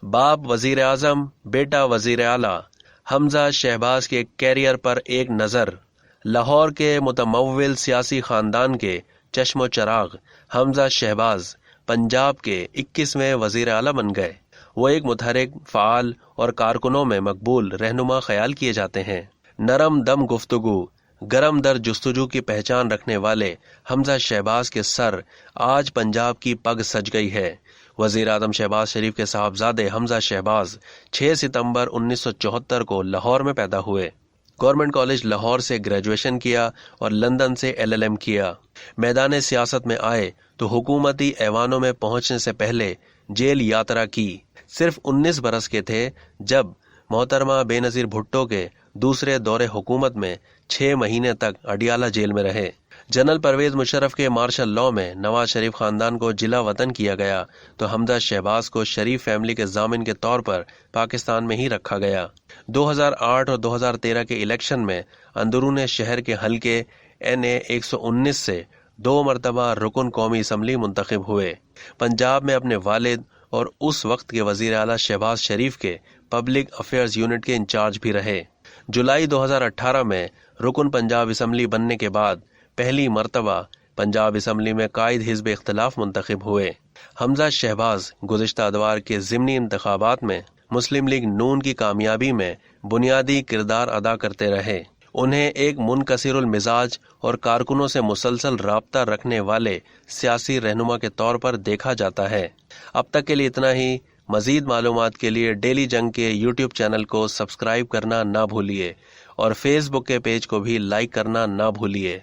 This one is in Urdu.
باپ وزیر اعظم، بیٹا وزیر اعلیٰ، حمزہ شہباز کے کیریئر پر ایک نظر۔ لاہور کے متمول سیاسی خاندان کے چشم و چراغ حمزہ شہباز پنجاب کے 21ویں وزیر اعلیٰ بن گئے۔ وہ ایک متحرک، فعال اور کارکنوں میں مقبول رہنما خیال کیے جاتے ہیں۔ نرم دم گفتگو، گرم در جستجو کی پہچان رکھنے والے حمزہ شہباز کے سر آج پنجاب کی پگ سج گئی ہے۔ وزیر اعظم شہباز شریف کے صاحبزادے حمزہ شہباز 6 ستمبر 1974 کو لاہور میں پیدا ہوئے۔ گورنمنٹ کالج لاہور سے گریجویشن کیا اور لندن سے LLM کیا۔ میدان سیاست میں آئے تو حکومتی ایوانوں میں پہنچنے سے پہلے جیل یاترا کی۔ صرف 19 برس کے تھے جب محترمہ بے نظیر بھٹو کے دوسرے دور حکومت میں 6 مہینے تک اڈیالہ جیل میں رہے۔ جنرل پرویز مشرف کے مارشل لاء میں نواز شریف خاندان کو جلا وطن کیا گیا تو حمزہ شہباز کو شریف فیملی کے ضامن کے طور پر پاکستان میں ہی رکھا گیا۔ 2008 اور 2013 کے الیکشن میں اندرون شہر کے حلقے NA 119 سے 2 مرتبہ رکن قومی اسمبلی منتخب ہوئے۔ پنجاب میں اپنے والد اور اس وقت کے وزیر اعلیٰ شہباز شریف کے پبلک افیئرز یونٹ کے انچارج بھی رہے۔ جولائی 2018 میں رکن پنجاب اسمبلی بننے کے بعد پہلی مرتبہ پنجاب اسمبلی میں قائد حزب اختلاف منتخب ہوئے۔ حمزہ شہباز گزشتہ ادوار کے ضمنی انتخابات میں مسلم لیگ نون کی کامیابی میں بنیادی کردار ادا کرتے رہے۔ انہیں ایک منکسر المزاج اور کارکنوں سے مسلسل رابطہ رکھنے والے سیاسی رہنما کے طور پر دیکھا جاتا ہے۔ اب تک کے لیے اتنا ہی۔ مزید معلومات کے لیے ڈیلی جنگ کے YouTube چینل کو سبسکرائب کرنا نہ بھولیے اور فیس بک کے پیج کو بھی لائک کرنا نہ بھولیے۔